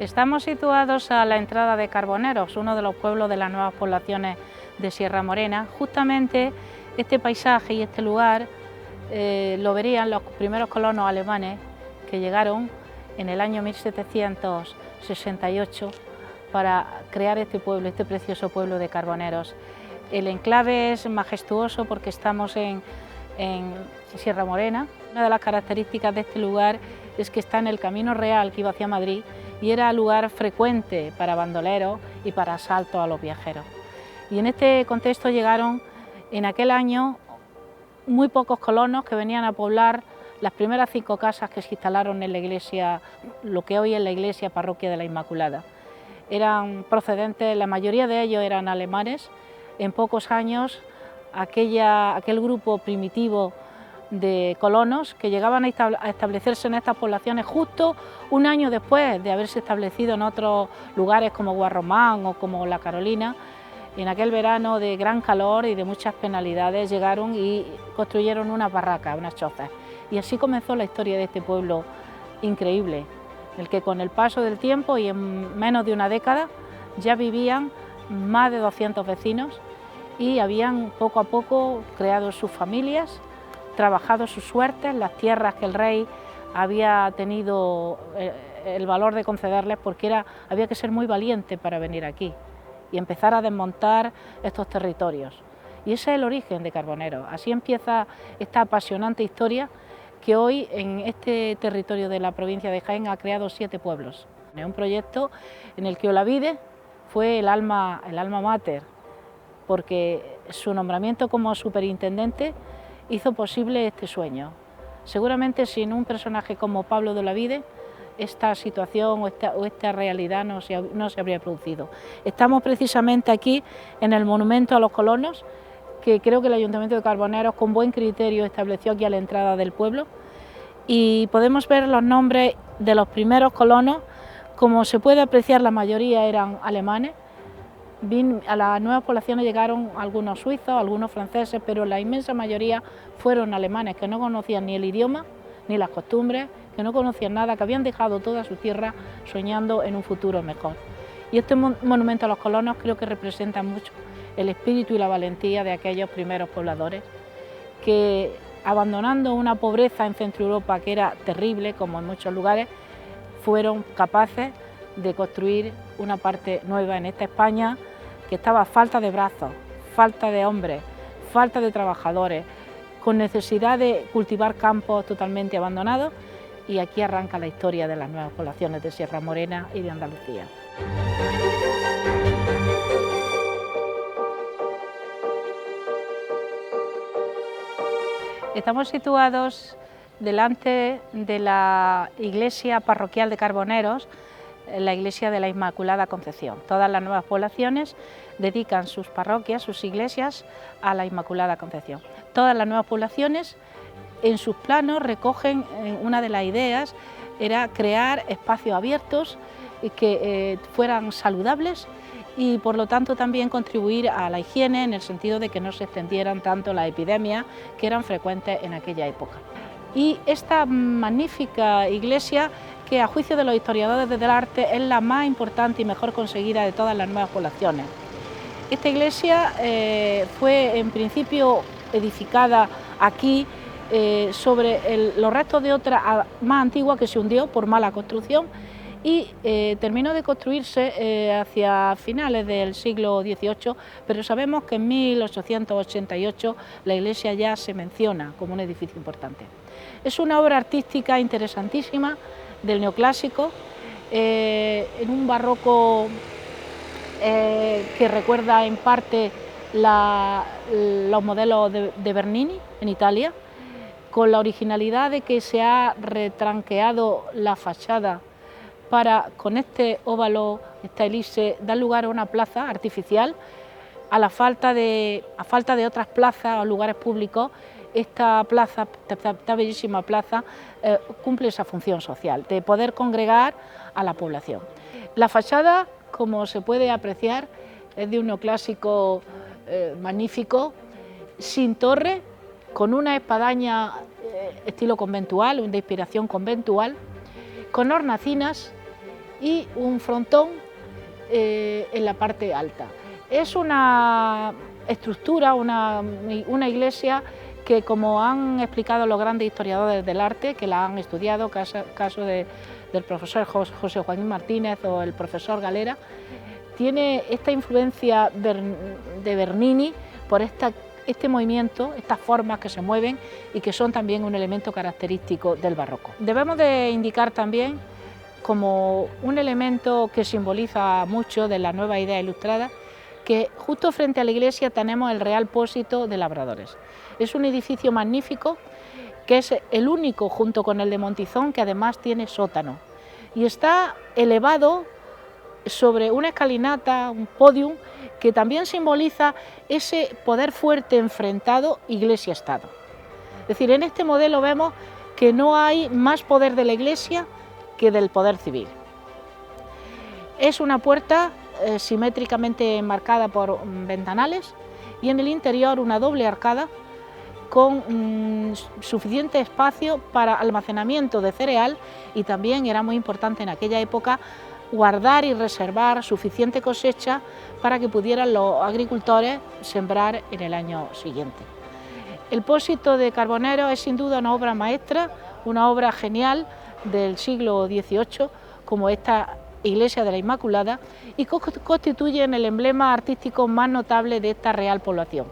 Estamos situados a la entrada de Carboneros, uno de los pueblos de las nuevas poblaciones de Sierra Morena. Justamente este paisaje y este lugar lo verían los primeros colonos alemanes que llegaron en el año 1768 para crear este pueblo, este precioso pueblo de Carboneros. El enclave es majestuoso porque estamos en Sierra Morena. Una de las características de este lugar es que está en el camino real que iba hacia Madrid y era lugar frecuente para bandoleros y para asaltos a los viajeros. Y en este contexto llegaron en aquel año muy pocos colonos que venían a poblar las primeras 5 casas que se instalaron en la iglesia, lo que hoy es la iglesia parroquia de la Inmaculada. Eran procedentes, la mayoría de ellos eran alemanes. En pocos años aquel grupo primitivo de colonos que llegaban a establecerse en estas poblaciones justo un año después de haberse establecido en otros lugares como Guarromán o como La Carolina. En aquel verano de gran calor y de muchas penalidades llegaron y construyeron unas barracas, unas chozas. Y así comenzó la historia de este pueblo increíble, en el que con el paso del tiempo y en menos de una década ya vivían más de 200 vecinos y habían poco a poco creado sus familias, trabajado sus suertes, las tierras que el rey había tenido el valor de concederles, porque había que ser muy valiente para venir aquí y empezar a desmontar estos territorios. Y ese es el origen de Carboneros. Así empieza esta apasionante historia que hoy en este territorio de la provincia de Jaén ha creado 7 pueblos. Es un proyecto en el que Olavide fue el alma mater, porque su nombramiento como superintendente hizo posible este sueño. Seguramente sin un personaje como Pablo de Olavide, esta situación o esta realidad no se habría producido. Estamos precisamente aquí en el monumento a los colonos, que creo que el Ayuntamiento de Carboneros con buen criterio estableció aquí a la entrada del pueblo, y podemos ver los nombres de los primeros colonos. Como se puede apreciar, la mayoría eran alemanes. A las nuevas poblaciones llegaron algunos suizos, algunos franceses, pero la inmensa mayoría fueron alemanes, que no conocían ni el idioma ni las costumbres, que no conocían nada, que habían dejado toda su tierra soñando en un futuro mejor. Y este monumento a los colonos creo que representa mucho el espíritu y la valentía de aquellos primeros pobladores que, abandonando una pobreza en Centro Europa que era terrible, como en muchos lugares, fueron capaces de construir una parte nueva en esta España que estaba a falta de brazos, falta de hombres, falta de trabajadores, con necesidad de cultivar campos totalmente abandonados, y aquí arranca la historia de las nuevas poblaciones de Sierra Morena y de Andalucía. Estamos situados delante de la iglesia parroquial de Carboneros, la iglesia de la Inmaculada Concepción. Todas las nuevas poblaciones dedican sus parroquias, sus iglesias a la Inmaculada Concepción. Todas las nuevas poblaciones en sus planos recogen una de las ideas, era crear espacios abiertos que fueran saludables y por lo tanto también contribuir a la higiene en el sentido de que no se extendieran tanto las epidemias que eran frecuentes en aquella época. Y esta magnífica iglesia, que a juicio de los historiadores del arte es la más importante y mejor conseguida de todas las nuevas poblaciones. Esta iglesia fue en principio edificada aquí sobre los restos de otra más antigua que se hundió por mala construcción y terminó de construirse hacia finales del siglo XVIII, pero sabemos que en 1888 la iglesia ya se menciona como un edificio importante. Es una obra artística interesantísima del neoclásico, en un barroco que recuerda en parte los modelos de Bernini en Italia, con la originalidad de que se ha retranqueado la fachada para, con este óvalo, esta elipse, dar lugar a una plaza artificial. A falta de otras plazas o lugares públicos, esta plaza, esta bellísima plaza, cumple esa función social, de poder congregar a la población. La fachada, como se puede apreciar, es de un neoclásico magnífico, sin torre, con una espadaña estilo conventual, de inspiración conventual, con hornacinas y un frontón en la parte alta. Es una estructura, una iglesia que, como han explicado los grandes historiadores del arte que la han estudiado, caso del profesor José Joaquín Martínez o el profesor Galera, tiene esta influencia de Bernini por este movimiento, estas formas que se mueven y que son también un elemento característico del barroco. Debemos de indicar también, como un elemento que simboliza mucho de la nueva idea ilustrada, que justo frente a la iglesia tenemos el Real Pósito de Labradores. Es un edificio magnífico que es el único, junto con el de Montizón, que además tiene sótano y está elevado sobre una escalinata, un podium, que también simboliza ese poder fuerte enfrentado iglesia-estado. Es decir, en este modelo vemos que no hay más poder de la iglesia que del poder civil. Es una puerta simétricamente enmarcada por ventanales y en el interior una doble arcada con suficiente espacio para almacenamiento de cereal, y también era muy importante en aquella época guardar y reservar suficiente cosecha para que pudieran los agricultores sembrar en el año siguiente. El Pósito de Carbonero es sin duda una obra maestra, una obra genial del siglo XVIII, como esta iglesia de la Inmaculada, y constituyen el emblema artístico más notable de esta real población,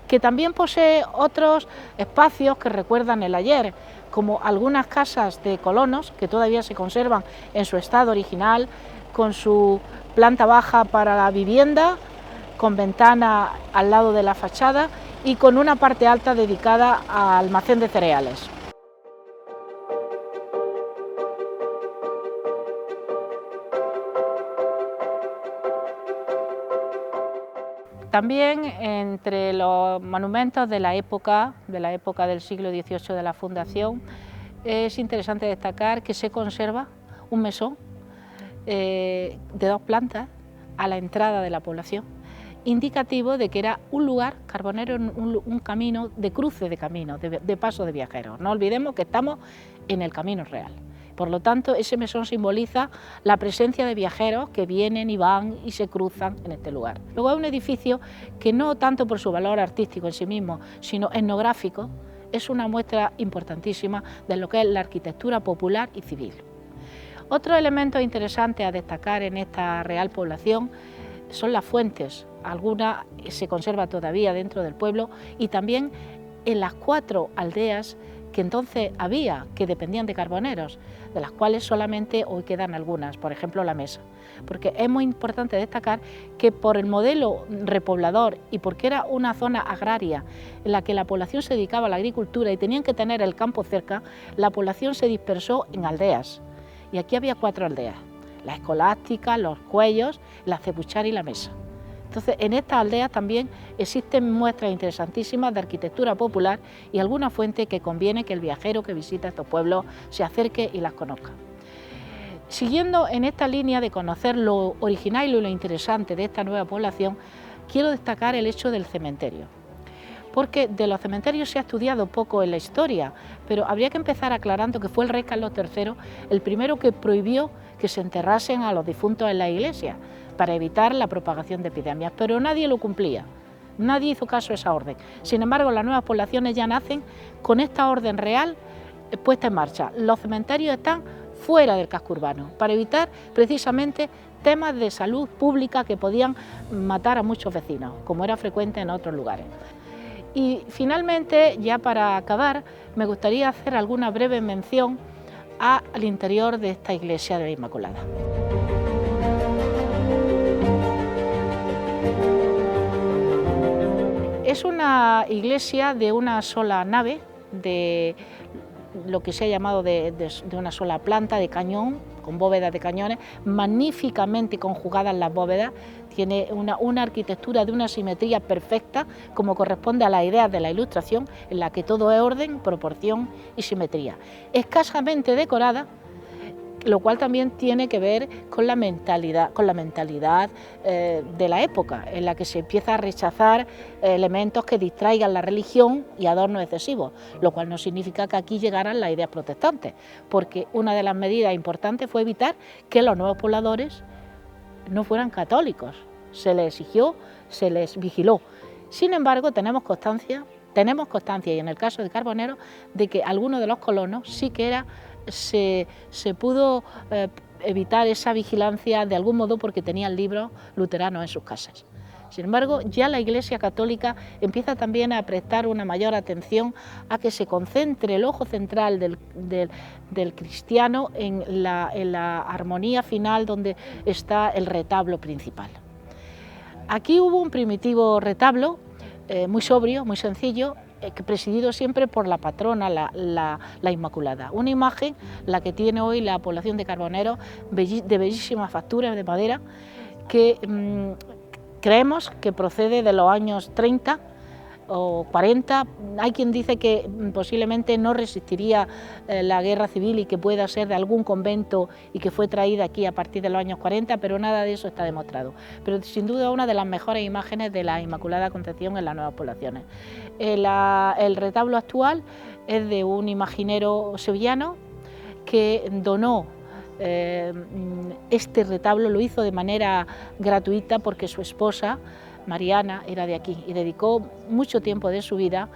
que también posee otros espacios que recuerdan el ayer, como algunas casas de colonos que todavía se conservan en su estado original, con su planta baja para la vivienda, con ventana al lado de la fachada y con una parte alta dedicada a almacén de cereales. También entre los monumentos de la época del siglo XVIII de la fundación, es interesante destacar que se conserva un mesón de 2 plantas a la entrada de la población, indicativo de que era un lugar, Carbonero, un camino de cruce de caminos, de paso de viajeros. No olvidemos que estamos en el Camino Real. Por lo tanto, ese mesón simboliza la presencia de viajeros que vienen y van y se cruzan en este lugar. Luego es un edificio que, no tanto por su valor artístico en sí mismo, sino etnográfico, es una muestra importantísima de lo que es la arquitectura popular y civil. Otros elementos interesantes a destacar en esta real población son las fuentes. Alguna se conserva todavía dentro del pueblo, y también en las 4 aldeas que entonces había, que dependían de Carboneros, de las cuales solamente hoy quedan algunas, por ejemplo la Mesa, porque es muy importante destacar que por el modelo repoblador y porque era una zona agraria en la que la población se dedicaba a la agricultura y tenían que tener el campo cerca, la población se dispersó en aldeas, y aquí había 4 aldeas, la Escolástica, los Cuellos, la Cepuchar y la Mesa. Entonces, en estas aldeas también existen muestras interesantísimas de arquitectura popular y alguna fuente que conviene que el viajero que visita estos pueblos se acerque y las conozca. Siguiendo en esta línea de conocer lo original y lo interesante de esta nueva población, quiero destacar el hecho del cementerio, porque de los cementerios se ha estudiado poco en la historia, pero habría que empezar aclarando que fue el rey Carlos III el primero que prohibió que se enterrasen a los difuntos en la iglesia, para evitar la propagación de epidemias, pero nadie lo cumplía, nadie hizo caso a esa orden. Sin embargo, las nuevas poblaciones ya nacen con esta orden real puesta en marcha. Los cementerios están fuera del casco urbano, para evitar precisamente temas de salud pública que podían matar a muchos vecinos, como era frecuente en otros lugares. Y finalmente, ya para acabar, me gustaría hacer alguna breve mención al interior de esta iglesia de la Inmaculada. Es una iglesia de una sola nave, de lo que se ha llamado de una sola planta, de cañón, con bóvedas de cañones, magníficamente conjugadas las bóvedas, tiene una arquitectura de una simetría perfecta, como corresponde a las ideas de la Ilustración, en la que todo es orden, proporción y simetría. Escasamente decorada, lo cual también tiene que ver con la mentalidad de la época, en la que se empieza a rechazar elementos que distraigan la religión y adornos excesivos, lo cual no significa que aquí llegaran las ideas protestantes, porque una de las medidas importantes fue evitar que los nuevos pobladores no fueran católicos. Se les exigió, se les vigiló. Sin embargo, tenemos constancia, y en el caso de Carbonero, de que algunos de los colonos sí que se pudo evitar esa vigilancia de algún modo porque tenían libros luteranos en sus casas. Sin embargo, ya la Iglesia Católica empieza también a prestar una mayor atención a que se concentre el ojo central del cristiano en la armonía final donde está el retablo principal. Aquí hubo un primitivo retablo, muy sobrio, muy sencillo, presidido siempre por la patrona, la Inmaculada. Una imagen, la que tiene hoy la población de Carbonero, de bellísima factura de madera, que creemos que procede de los años 30 o 40. Hay quien dice que posiblemente no resistiría la guerra civil y que pueda ser de algún convento y que fue traída aquí a partir de los años 40, pero nada de eso está demostrado. Pero sin duda una de las mejores imágenes de la Inmaculada Concepción en las nuevas poblaciones. El retablo actual es de un imaginero sevillano que donó este retablo, lo hizo de manera gratuita porque su esposa Mariana era de aquí y dedicó mucho tiempo de su vida,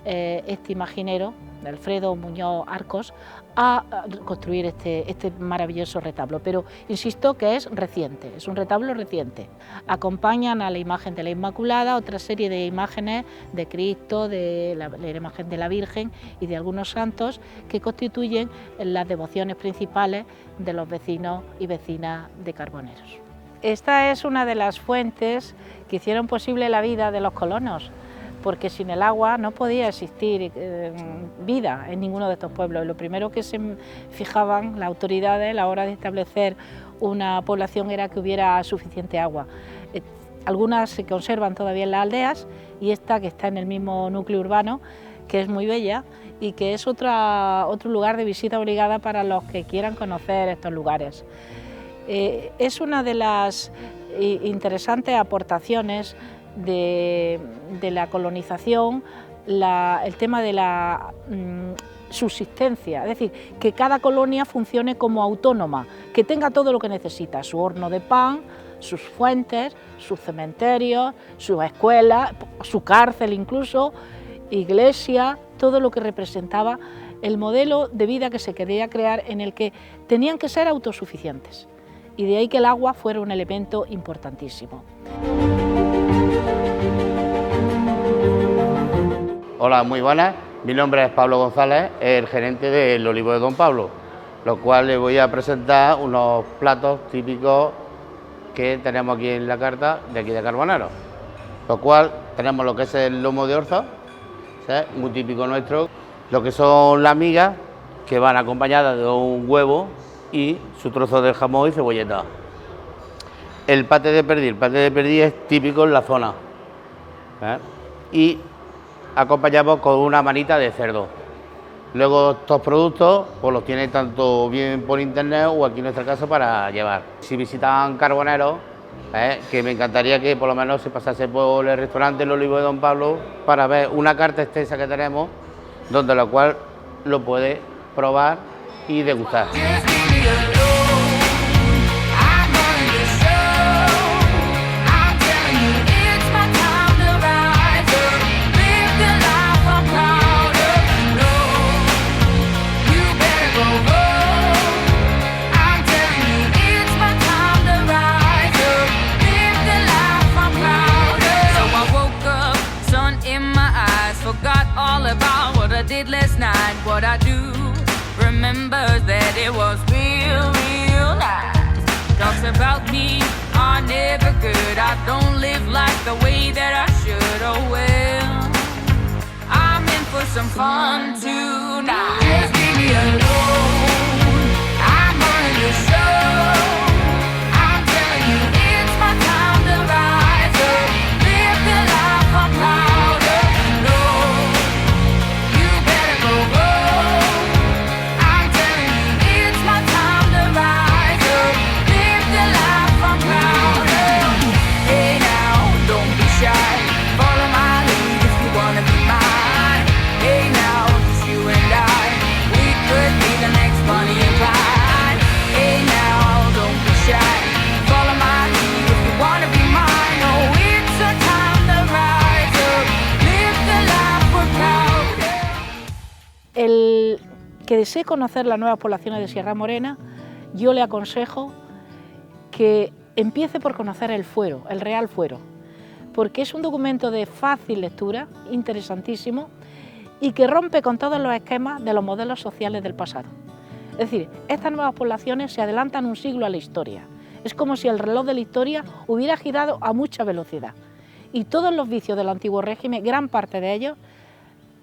este imaginero, Alfredo Muñoz Arcos, a construir este maravilloso retablo. Pero insisto que es reciente, es un retablo reciente. Acompañan a la imagen de la Inmaculada otra serie de imágenes de Cristo, de la imagen de la Virgen y de algunos santos que constituyen las devociones principales de los vecinos y vecinas de Carboneros. Esta es una de las fuentes que hicieron posible la vida de los colonos, porque sin el agua no podía existir vida en ninguno de estos pueblos. Lo primero que se fijaban las autoridades a la hora de establecer una población era que hubiera suficiente agua. Algunas se conservan todavía en las aldeas y esta que está en el mismo núcleo urbano, que es muy bella y que es otro lugar de visita obligada para los que quieran conocer estos lugares. Es una de las interesantes aportaciones de la colonización, el tema de la subsistencia, es decir, que cada colonia funcione como autónoma, que tenga todo lo que necesita, su horno de pan, sus fuentes, sus cementerios, sus escuelas, su cárcel incluso, iglesia, todo lo que representaba el modelo de vida que se quería crear en el que tenían que ser autosuficientes. Y de ahí que el agua fuera un elemento importantísimo. Hola, muy buenas. Mi nombre es Pablo González, el gerente del Olivo de Don Pablo, lo cual les voy a presentar unos platos típicos que tenemos aquí en la carta de aquí de Carbonero. Lo cual tenemos lo que es el lomo de orza, ¿sí? Muy típico nuestro, lo que son las migas, que van acompañadas de un huevo y su trozo de jamón y cebolleta. El paté de perdiz es típico en la zona, y acompañamos con una manita de cerdo. Luego estos productos pues los tienen tanto bien por internet o aquí en nuestra casa para llevar. Si visitan Carbonero, que me encantaría que por lo menos se pasase por el restaurante El Olivo de Don Pablo para ver una carta extensa que tenemos, donde la cual lo puede probar y degustar. Last night, what I do remember that it was real nice. Talks about me are never good. I don't live like the way that I should. Oh well, I'm in for some fun tonight. Just leave me alone. I'm running the show. I'm telling you, it's my time to rise up. Live the life I'm proud of. I'm telling you, it's my time to que desee conocer las nuevas poblaciones de Sierra Morena, yo le aconsejo que empiece por conocer el fuero, el Real Fuero, porque es un documento de fácil lectura, interesantísimo, y que rompe con todos los esquemas de los modelos sociales del pasado. Es decir, estas nuevas poblaciones se adelantan un siglo a la historia. Es como si el reloj de la historia hubiera girado a mucha velocidad. Y todos los vicios del antiguo régimen, gran parte de ellos,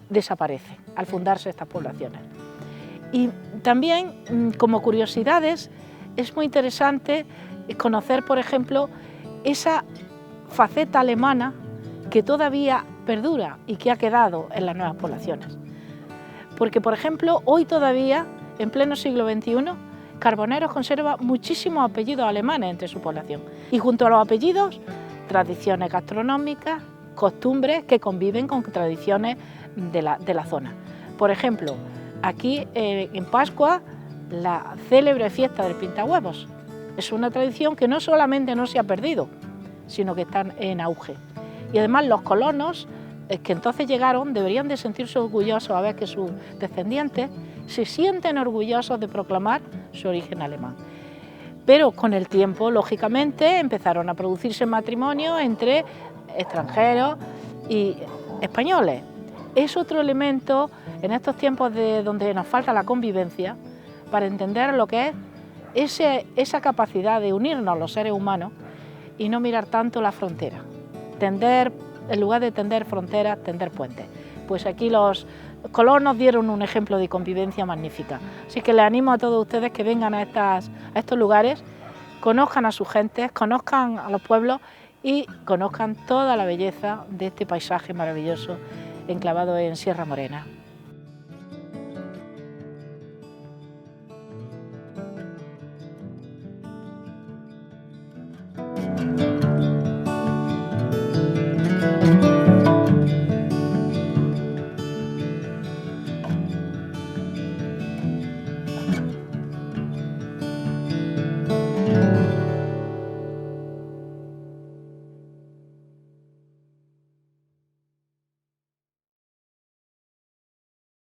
desaparecen al fundarse estas poblaciones. Y también, como curiosidades, es muy interesante conocer, por ejemplo, esa faceta alemana que todavía perdura y que ha quedado en las nuevas poblaciones. Porque, por ejemplo, hoy todavía, en pleno siglo XXI, Carboneros conserva muchísimos apellidos alemanes entre su población. Y junto a los apellidos, tradiciones gastronómicas, costumbres que conviven con tradiciones de la zona. Por ejemplo, aquí en Pascua, la célebre fiesta del pintahuevos. Es una tradición que no solamente no se ha perdido, sino que está en auge. Y además los colonos que entonces llegaron deberían de sentirse orgullosos a ver que sus descendientes se sienten orgullosos de proclamar su origen alemán. Pero con el tiempo, lógicamente, empezaron a producirse matrimonios entre extranjeros y españoles. Es otro elemento en estos tiempos donde nos falta la convivencia para entender lo que es esa capacidad de unirnos los seres humanos y no mirar tanto la frontera. En lugar de tender fronteras, tender puentes. Pues aquí los colonos dieron un ejemplo de convivencia magnífica. Así que les animo a todos ustedes que vengan a estos lugares, conozcan a sus gentes, conozcan a los pueblos y conozcan toda la belleza de este paisaje maravilloso enclavado en Sierra Morena.